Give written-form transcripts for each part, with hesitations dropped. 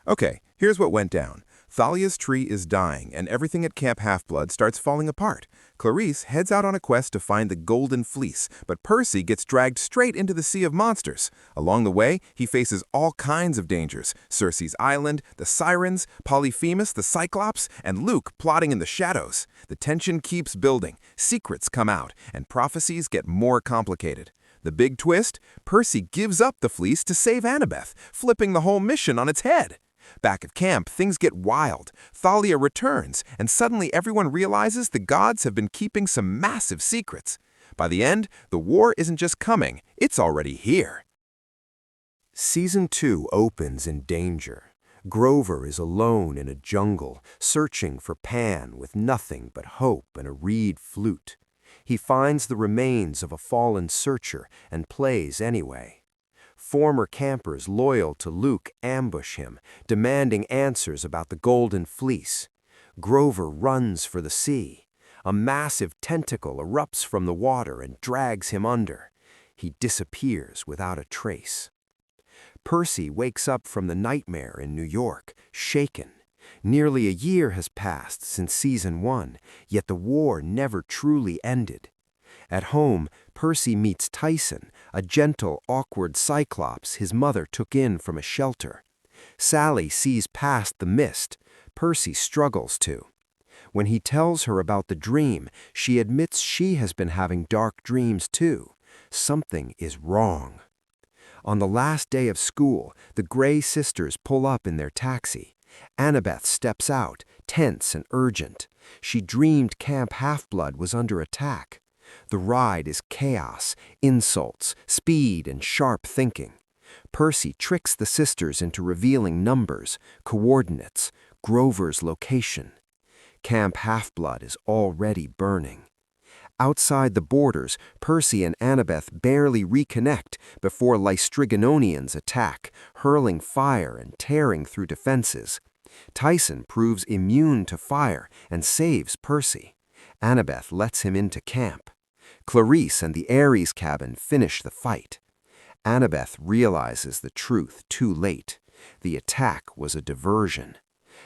Okay, here's what went down. Thalia's tree is dying, and everything at Camp Half-Blood starts falling apart. Clarice heads out on a quest to find the Golden Fleece, but Percy gets dragged straight into the Sea of Monsters. Along the way, he faces all kinds of dangers. Circe's Island, the Sirens, Polyphemus, the Cyclops, and Luke plotting in the shadows. The tension keeps building, secrets come out, and prophecies get more complicated. The big twist? Percy gives up the fleece to save Annabeth, flipping the whole mission on its head. Back at camp, things get wild. Thalia returns, and suddenly everyone realizes the gods have been keeping some massive secrets. By the end, the war isn't just coming, it's already here. Season 2 opens in danger. Grover is alone in a jungle, searching for Pan with nothing but hope and a reed flute. He finds the remains of a fallen searcher and plays anyway. Former campers loyal to Luke ambush him, demanding answers about the Golden Fleece. Grover runs for the sea. A massive tentacle erupts from the water and drags him under. He disappears without a trace. Percy wakes up from the nightmare in New York, shaken. Nearly a year has passed since Season 1, yet the war never truly ended. At home, Percy meets Tyson, a gentle, awkward Cyclops his mother took in from a shelter. Sally sees past the mist. Percy struggles to. When he tells her about the dream, she admits she has been having dark dreams too. Something is wrong. On the last day of school, the Grey sisters pull up in their taxi. Annabeth steps out, tense and urgent. She dreamed Camp Half-Blood was under attack. The ride is chaos, insults, speed, and sharp thinking. Percy tricks the sisters into revealing numbers, coordinates, Grover's location. Camp Half-Blood is already burning. Outside the borders, Percy and Annabeth barely reconnect before Lystrigononians attack, hurling fire and tearing through defenses. Tyson proves immune to fire and saves Percy. Annabeth lets him into camp. Clarice and the Ares cabin finish the fight. Annabeth realizes the truth too late. The attack was a diversion.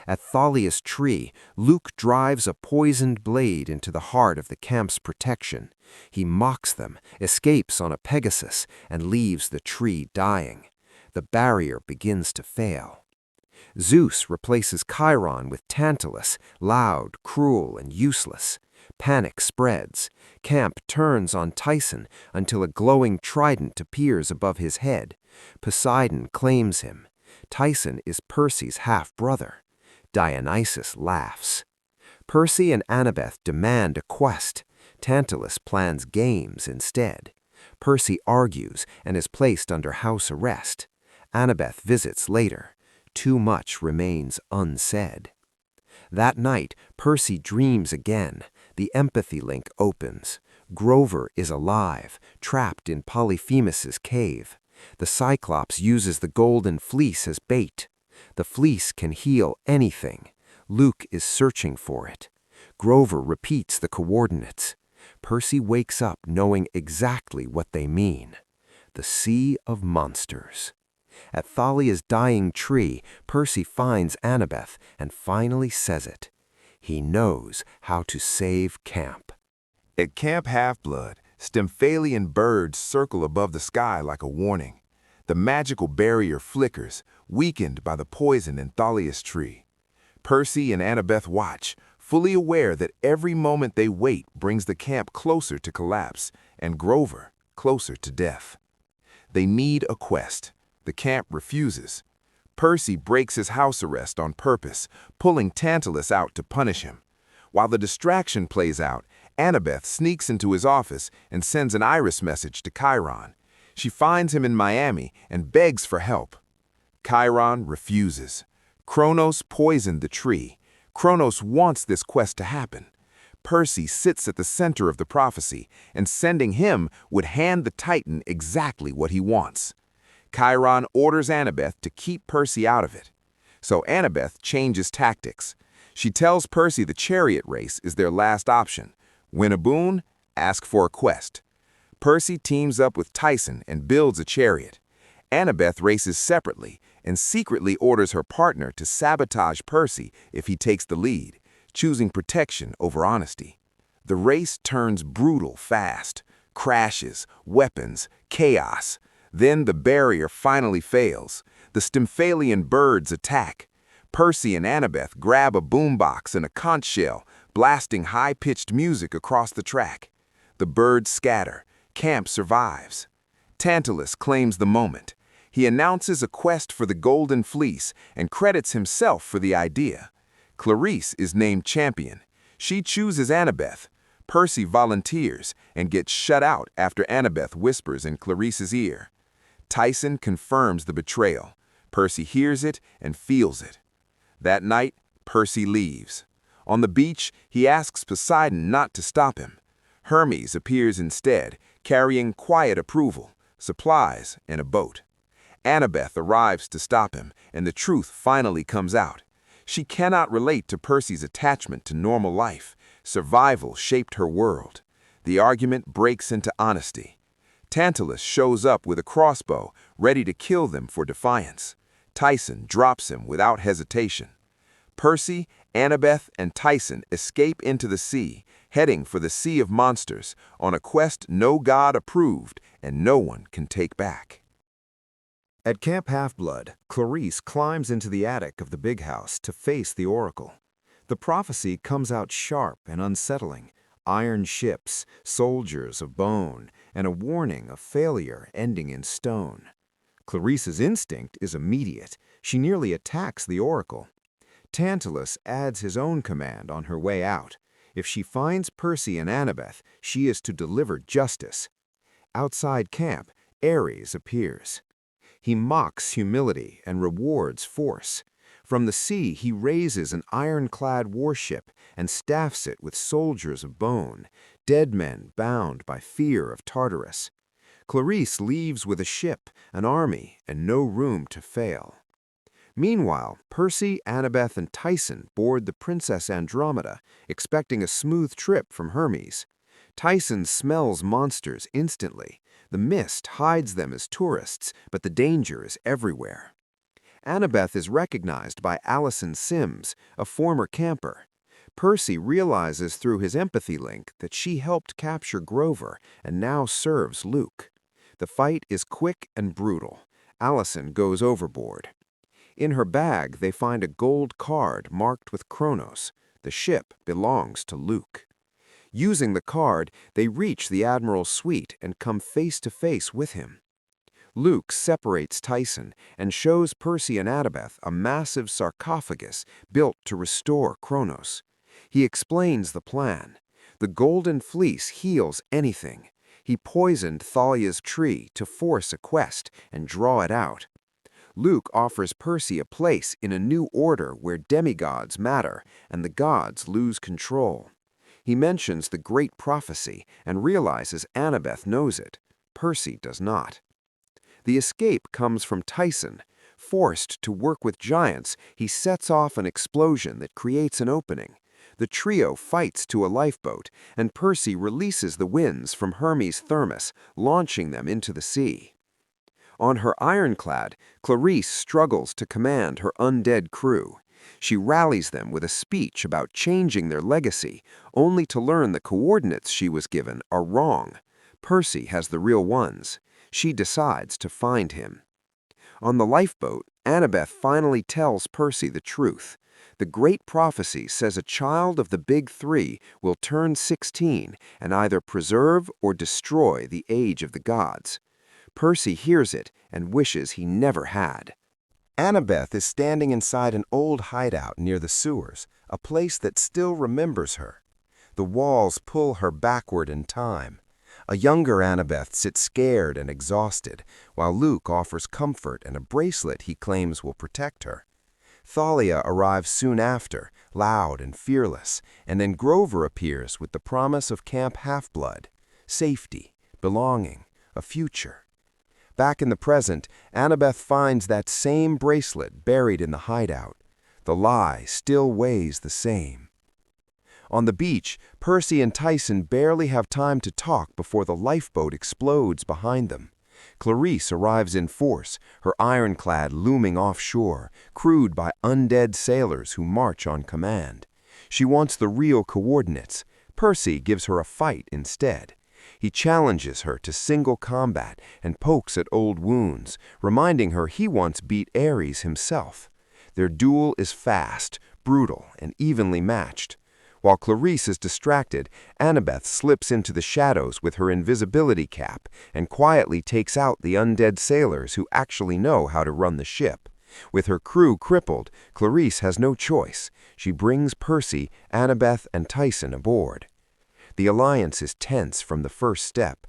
At Thalia's tree, Luke drives a poisoned blade into the heart of the camp's protection. He mocks them, escapes on a Pegasus, and leaves the tree dying. The barrier begins to fail. Zeus replaces Chiron with Tantalus, loud, cruel, and useless. Panic spreads. Camp turns on Tyson until a glowing trident appears above his head. Poseidon claims him. Tyson is Percy's half-brother. Dionysus laughs. Percy and Annabeth demand a quest. Tantalus plans games instead. Percy argues and is placed under house arrest. Annabeth visits later. Too much remains unsaid. That night, Percy dreams again. The empathy link opens. Grover is alive, trapped in Polyphemus's cave. The Cyclops uses the Golden Fleece as bait. The fleece can heal anything. Luke is searching for it. Grover repeats the coordinates. Percy wakes up knowing exactly what they mean. The Sea of Monsters. At Thalia's dying tree, Percy finds Annabeth and finally says it. He knows how to save camp. At Camp Half-Blood, Stymphalian birds circle above the sky like a warning. The magical barrier flickers, weakened by the poison in Thalia's tree. Percy and Annabeth watch, fully aware that every moment they wait brings the camp closer to collapse, and Grover closer to death. They need a quest. The camp refuses. Percy breaks his house arrest on purpose, pulling Tantalus out to punish him. While the distraction plays out, Annabeth sneaks into his office and sends an iris message to Chiron. She finds him in Miami and begs for help. Chiron refuses. Kronos poisoned the tree. Kronos wants this quest to happen. Percy sits at the center of the prophecy, and sending him would hand the Titan exactly what he wants. Chiron orders Annabeth to keep Percy out of it. So Annabeth changes tactics. She tells Percy the chariot race is their last option. Win a boon, ask for a quest. Percy teams up with Tyson and builds a chariot. Annabeth races separately, and secretly orders her partner to sabotage Percy if he takes the lead, choosing protection over honesty. The race turns brutal fast. Crashes, weapons, chaos. Then the barrier finally fails. The Stymphalian birds attack. Percy and Annabeth grab a boombox and a conch shell, blasting high-pitched music across the track. The birds scatter. Camp survives. Tantalus claims the moment. He announces a quest for the Golden Fleece and credits himself for the idea. Clarice is named champion. She chooses Annabeth. Percy volunteers and gets shut out after Annabeth whispers in Clarice's ear. Tyson confirms the betrayal. Percy hears it and feels it. That night, Percy leaves. On the beach, he asks Poseidon not to stop him. Hermes appears instead, carrying quiet approval, supplies, and a boat. Annabeth arrives to stop him, and the truth finally comes out. She cannot relate to Percy's attachment to normal life. Survival shaped her world. The argument breaks into honesty. Tantalus shows up with a crossbow, ready to kill them for defiance. Tyson drops him without hesitation. Percy, Annabeth, and Tyson escape into the sea, heading for the Sea of Monsters, on a quest no god approved and no one can take back. At Camp Half-Blood, Clarice climbs into the attic of the big house to face the oracle. The prophecy comes out sharp and unsettling. Iron ships, soldiers of bone, and a warning of failure ending in stone. Clarice's instinct is immediate. She nearly attacks the oracle. Tantalus adds his own command on her way out. If she finds Percy and Annabeth, she is to deliver justice. Outside camp, Ares appears. He mocks humility and rewards force. From the sea, he raises an ironclad warship and staffs it with soldiers of bone, dead men bound by fear of Tartarus. Clarice leaves with a ship, an army, and no room to fail. Meanwhile, Percy, Annabeth, and Tyson board the Princess Andromeda, expecting a smooth trip from Hermes. Tyson smells monsters instantly. The mist hides them as tourists, but the danger is everywhere. Annabeth is recognized by Allison Sims, a former camper. Percy realizes through his empathy link that she helped capture Grover and now serves Luke. The fight is quick and brutal. Allison goes overboard. In her bag, they find a gold card marked with Kronos. The ship belongs to Luke. Using the card, they reach the Admiral's suite and come face to face with him. Luke separates Tyson and shows Percy and Annabeth a massive sarcophagus built to restore Kronos. He explains the plan. The Golden Fleece heals anything. He poisoned Thalia's tree to force a quest and draw it out. Luke offers Percy a place in a new order where demigods matter and the gods lose control. He mentions the great prophecy and realizes Annabeth knows it. Percy does not. The escape comes from Tyson. Forced to work with giants, he sets off an explosion that creates an opening. The trio fights to a lifeboat, and Percy releases the winds from Hermes' thermos, launching them into the sea. On her ironclad, Clarice struggles to command her undead crew. She rallies them with a speech about changing their legacy, only to learn the coordinates she was given are wrong. Percy has the real ones. She decides to find him. On the lifeboat, Annabeth finally tells Percy the truth. The great prophecy says a child of the Big Three will turn 16 and either preserve or destroy the age of the gods. Percy hears it and wishes he never had. Annabeth is standing inside an old hideout near the sewers, a place that still remembers her. The walls pull her backward in time. A younger Annabeth sits scared and exhausted, while Luke offers comfort and a bracelet he claims will protect her. Thalia arrives soon after, loud and fearless, and then Grover appears with the promise of Camp Half-Blood, safety, belonging, a future. Back in the present, Annabeth finds that same bracelet buried in the hideout. The lie still weighs the same. On the beach, Percy and Tyson barely have time to talk before the lifeboat explodes behind them. Clarice arrives in force, her ironclad looming offshore, crewed by undead sailors who march on command. She wants the real coordinates. Percy gives her a fight instead. He challenges her to single combat and pokes at old wounds, reminding her he once beat Ares himself. Their duel is fast, brutal, and evenly matched. While Clarice is distracted, Annabeth slips into the shadows with her invisibility cap and quietly takes out the undead sailors who actually know how to run the ship. With her crew crippled, Clarice has no choice. She brings Percy, Annabeth, and Tyson aboard. The alliance is tense from the first step.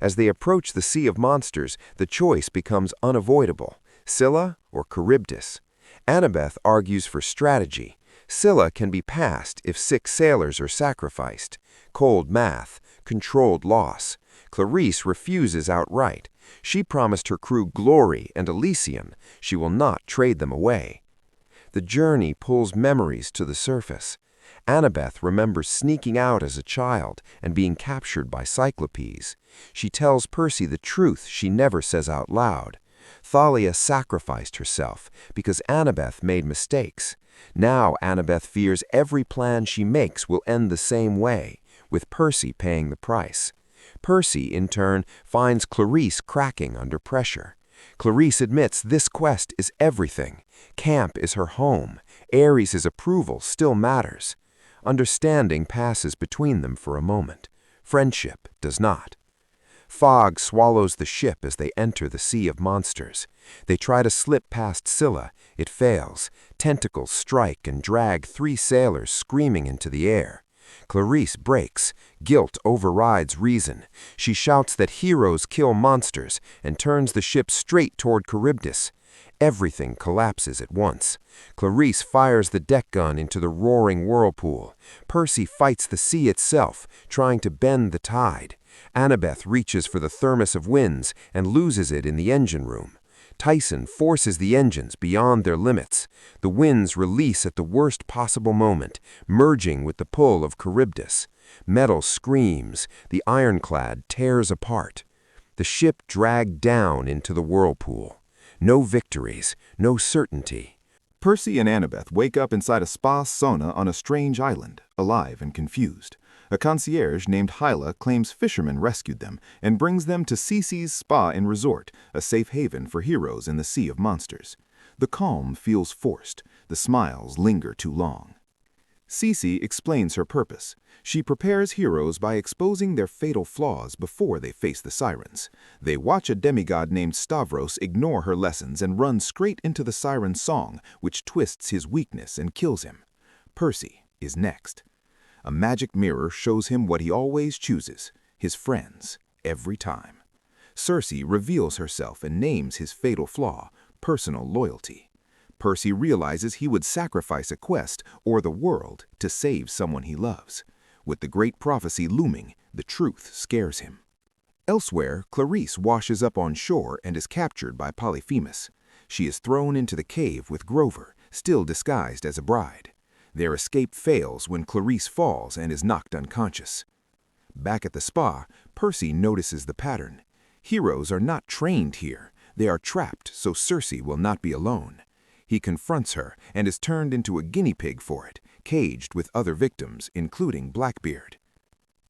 As they approach the Sea of Monsters, the choice becomes unavoidable: Scylla or Charybdis. Annabeth argues for strategy. Scylla can be passed if 6 sailors are sacrificed. Cold math, controlled loss. Clarice refuses outright. She promised her crew glory and Elysium. She will not trade them away. The journey pulls memories to the surface. Annabeth remembers sneaking out as a child and being captured by Cyclopes. She tells Percy the truth she never says out loud. Thalia sacrificed herself because Annabeth made mistakes. Now Annabeth fears every plan she makes will end the same way, with Percy paying the price. Percy, in turn, finds Clarice cracking under pressure. Clarice admits this quest is everything. Camp is her home. Ares' approval still matters. Understanding passes between them for a moment. Friendship does not. Fog swallows the ship as they enter the Sea of Monsters. They try to slip past Scylla. It fails. Tentacles strike and drag 3 sailors screaming into the air. Clarice breaks. Guilt overrides reason. She shouts that heroes kill monsters and turns the ship straight toward Charybdis. Everything collapses at once. Clarice fires the deck gun into the roaring whirlpool. Percy fights the sea itself, trying to bend the tide. Annabeth reaches for the thermos of winds and loses it in the engine room. Tyson forces the engines beyond their limits. The winds release at the worst possible moment, merging with the pull of Charybdis. Metal screams. The ironclad tears apart. The ship dragged down into the whirlpool. No victories, no certainty. Percy and Annabeth wake up inside a spa sauna on a strange island, alive and confused. A concierge named Hyla claims fishermen rescued them and brings them to Cece's Spa and Resort, a safe haven for heroes in the Sea of Monsters. The calm feels forced. The smiles linger too long. Cece explains her purpose. She prepares heroes by exposing their fatal flaws before they face the sirens. They watch a demigod named Stavros ignore her lessons and run straight into the siren's song, which twists his weakness and kills him. Percy is next. A magic mirror shows him what he always chooses: his friends, every time. Circe reveals herself and names his fatal flaw: personal loyalty. Percy realizes he would sacrifice a quest or the world to save someone he loves. With the great prophecy looming, the truth scares him. Elsewhere, Clarice washes up on shore and is captured by Polyphemus. She is thrown into the cave with Grover, still disguised as a bride. Their escape fails when Clarice falls and is knocked unconscious. Back at the spa, Percy notices the pattern. Heroes are not trained here. They are trapped so Circe will not be alone. He confronts her and is turned into a guinea pig for it, caged with other victims, including Blackbeard.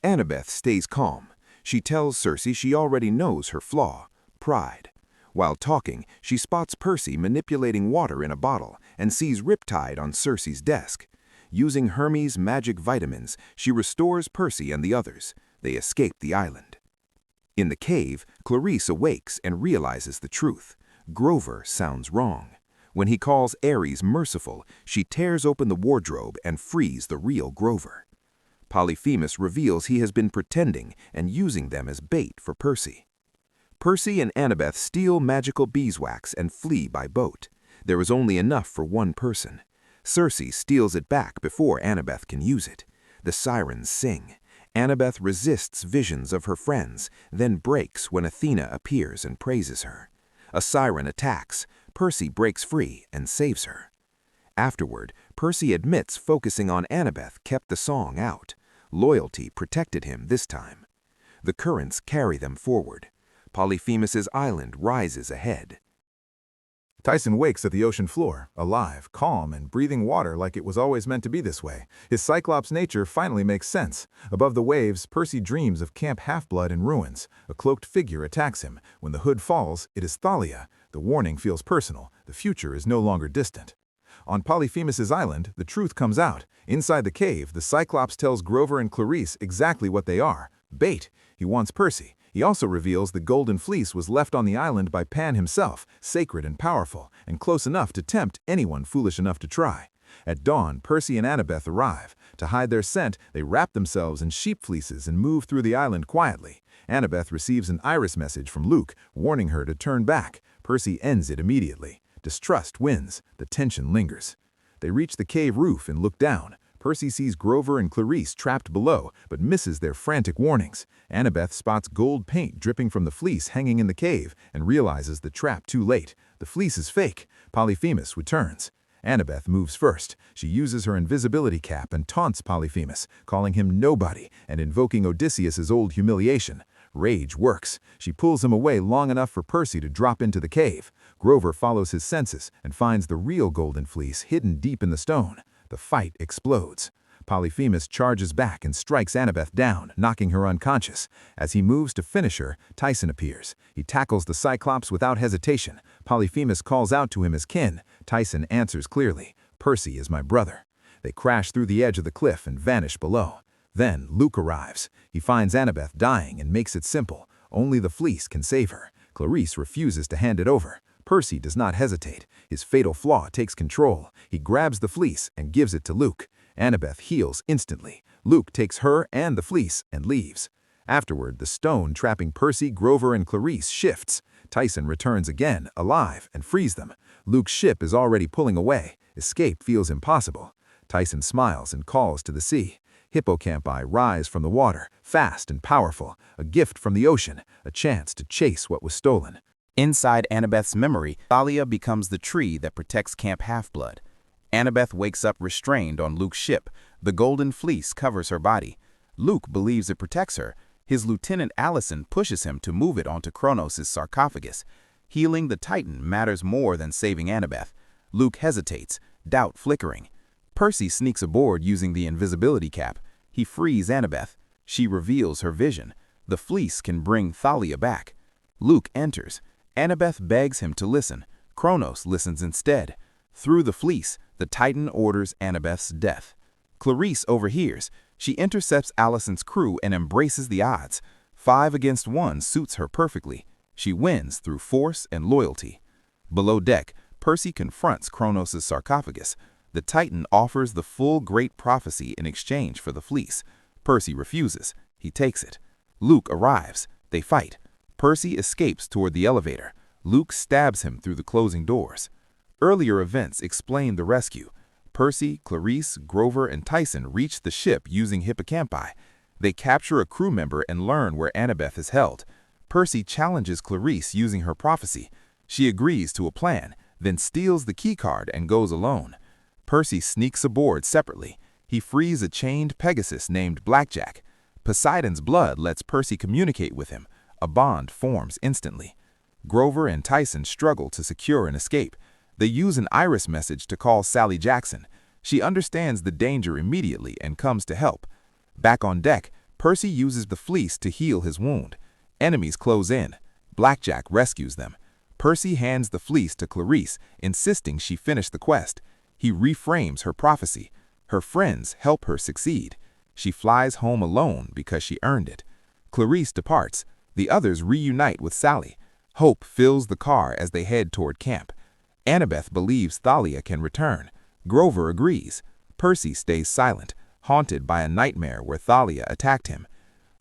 Annabeth stays calm. She tells Circe she already knows her flaw: pride. While talking, she spots Percy manipulating water in a bottle and sees Riptide on Circe's desk. Using Hermes' magic vitamins, she restores Percy and the others. They escape the island. In the cave, Clarice awakes and realizes the truth. Grover sounds wrong. When he calls Ares merciful, she tears open the wardrobe and frees the real Grover. Polyphemus reveals he has been pretending and using them as bait for Percy. Percy and Annabeth steal magical beeswax and flee by boat. There is only enough for one person. Circe steals it back before Annabeth can use it. The sirens sing. Annabeth resists visions of her friends, then breaks when Athena appears and praises her. A siren attacks. Percy breaks free and saves her. Afterward, Percy admits focusing on Annabeth kept the song out. Loyalty protected him this time. The currents carry them forward. Polyphemus's island rises ahead. Tyson wakes at the ocean floor, alive, calm, and breathing water like it was always meant to be this way. His Cyclops nature finally makes sense. Above the waves, Percy dreams of Camp Half-Blood in ruins. A cloaked figure attacks him. When the hood falls, it is Thalia. The warning feels personal. The future is no longer distant. On Polyphemus's island, the truth comes out. Inside the cave, the Cyclops tells Grover and Clarice exactly what they are. Bait. He wants Percy. He also reveals the golden fleece was left on the island by Pan himself, sacred and powerful, and close enough to tempt anyone foolish enough to try. At dawn, Percy and Annabeth arrive. To hide their scent, they wrap themselves in sheep fleeces and move through the island quietly. Annabeth receives an iris message from Luke, warning her to turn back. Percy ends it immediately. Distrust wins. The tension lingers. They reach the cave roof and look down. Percy sees Grover and Clarice trapped below, but misses their frantic warnings. Annabeth spots gold paint dripping from the fleece hanging in the cave and realizes the trap too late. The fleece is fake. Polyphemus returns. Annabeth moves first. She uses her invisibility cap and taunts Polyphemus, calling him nobody and invoking Odysseus's old humiliation. Rage works. She pulls him away long enough for Percy to drop into the cave. Grover follows his senses and finds the real golden fleece hidden deep in the stone. The fight explodes. Polyphemus charges back and strikes Annabeth down, knocking her unconscious. As he moves to finish her, Tyson appears. He tackles the Cyclops without hesitation. Polyphemus calls out to him as kin. Tyson answers clearly, "Percy is my brother." They crash through the edge of the cliff and vanish below. Then Luke arrives. He finds Annabeth dying and makes it simple. Only the fleece can save her. Clarice refuses to hand it over. Percy does not hesitate. His fatal flaw takes control. He grabs the fleece and gives it to Luke. Annabeth heals instantly. Luke takes her and the fleece and leaves. Afterward, the stone trapping Percy, Grover, and Clarice shifts. Tyson returns again, alive, and frees them. Luke's ship is already pulling away. Escape feels impossible. Tyson smiles and calls to the sea. Hippocampi rise from the water, fast and powerful, a gift from the ocean, a chance to chase what was stolen. Inside Annabeth's memory, Thalia becomes the tree that protects Camp Half-Blood. Annabeth wakes up restrained on Luke's ship. The golden fleece covers her body. Luke believes it protects her. His lieutenant Allison pushes him to move it onto Kronos' sarcophagus. Healing the Titan matters more than saving Annabeth. Luke hesitates, doubt flickering. Percy sneaks aboard using the invisibility cap. He frees Annabeth. She reveals her vision. The fleece can bring Thalia back. Luke enters. Annabeth begs him to listen. Kronos listens instead. Through the fleece, the Titan orders Annabeth's death. Clarice overhears. She intercepts Allison's crew and embraces the odds. 5 against 1 suits her perfectly. She wins through force and loyalty. Below deck, Percy confronts Kronos' sarcophagus. The Titan offers the full great prophecy in exchange for the fleece. Percy refuses. He takes it. Luke arrives. They fight. Percy escapes toward the elevator. Luke stabs him through the closing doors. Earlier events explain the rescue. Percy, Clarice, Grover, and Tyson reach the ship using Hippocampi. They capture a crew member and learn where Annabeth is held. Percy challenges Clarice using her prophecy. She agrees to a plan, then steals the keycard and goes alone. Percy sneaks aboard separately. He frees a chained Pegasus named Blackjack. Poseidon's blood lets Percy communicate with him. A bond forms instantly. Grover and Tyson struggle to secure an escape. They use an iris message to call Sally Jackson. She understands the danger immediately and comes to help. Back on deck, Percy uses the fleece to heal his wound. Enemies close in. Blackjack rescues them. Percy hands the fleece to Clarice, insisting she finish the quest. He reframes her prophecy. Her friends help her succeed. She flies home alone because she earned it. Clarice departs. The others reunite with Sally. Hope fills the car as they head toward camp. Annabeth believes Thalia can return. Grover agrees. Percy stays silent, haunted by a nightmare where Thalia attacked him.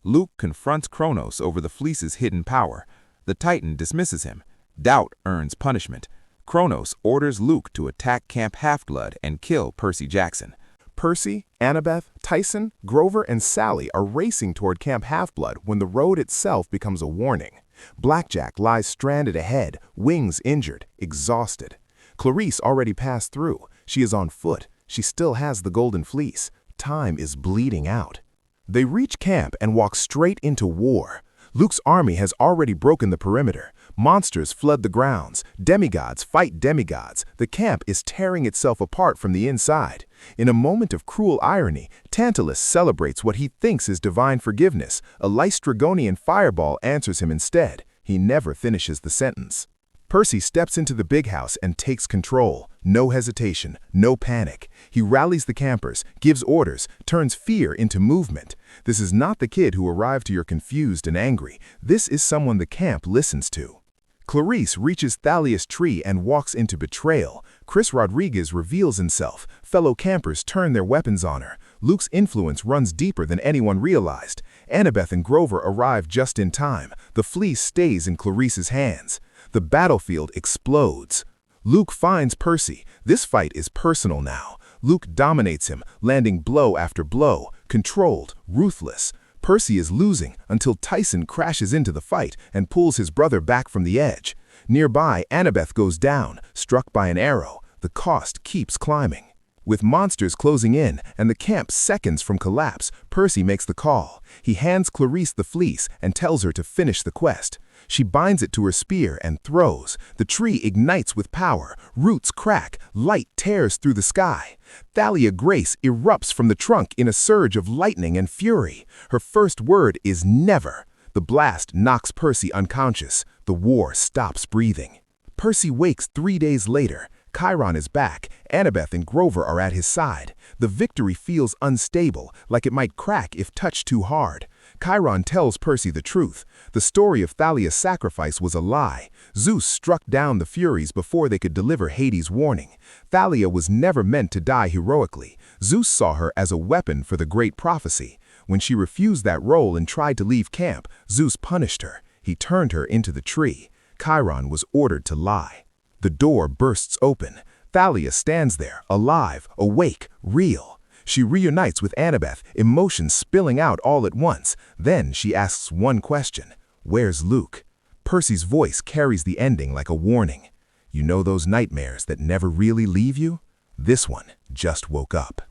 Luke confronts Kronos over the fleece's hidden power. The Titan dismisses him. Doubt earns punishment. Kronos orders Luke to attack Camp Half-Blood and kill Percy Jackson. Percy, Annabeth, Tyson, Grover, and Sally are racing toward Camp Half-Blood when the road itself becomes a warning. Blackjack lies stranded ahead, wings injured, exhausted. Clarice already passed through. She is on foot. She still has the golden fleece. Time is bleeding out. They reach camp and walk straight into war. Luke's army has already broken the perimeter. Monsters flood the grounds. Demigods fight demigods. The camp is tearing itself apart from the inside. In a moment of cruel irony, Tantalus celebrates what he thinks is divine forgiveness. A Lystragonian fireball answers him instead. He never finishes the sentence. Percy steps into the big house and takes control. No hesitation, no panic. He rallies the campers, gives orders, turns fear into movement. This is not the kid who arrived here confused and angry. This is someone the camp listens to. Clarice reaches Thalia's tree and walks into betrayal. Chris Rodriguez reveals himself. Fellow campers turn their weapons on her. Luke's influence runs deeper than anyone realized. Annabeth and Grover arrive just in time. The fleece stays in Clarice's hands. The battlefield explodes. Luke finds Percy. This fight is personal now. Luke dominates him, landing blow after blow, controlled, ruthless. Percy is losing until Tyson crashes into the fight and pulls his brother back from the edge. Nearby, Annabeth goes down, struck by an arrow. The cost keeps climbing. With monsters closing in and the camp seconds from collapse, Percy makes the call. He hands Clarice the fleece and tells her to finish the quest. She binds it to her spear and throws. The tree ignites with power. Roots crack. Light tears through the sky. Thalia Grace erupts from the trunk in a surge of lightning and fury. Her first word is never. The blast knocks Percy unconscious. The war stops breathing. Percy wakes 3 days later. Chiron is back. Annabeth and Grover are at his side. The victory feels unstable, like it might crack if touched too hard. Chiron tells Percy the truth. The story of Thalia's sacrifice was a lie. Zeus struck down the Furies before they could deliver Hades' warning. Thalia was never meant to die heroically. Zeus saw her as a weapon for the great prophecy. When she refused that role and tried to leave camp, Zeus punished her. He turned her into the tree. Chiron was ordered to lie. The door bursts open. Thalia stands there, alive, awake, real. She reunites with Annabeth, emotions spilling out all at once. Then she asks one question: where's Luke? Percy's voice carries the ending like a warning. You know those nightmares that never really leave you? This one just woke up.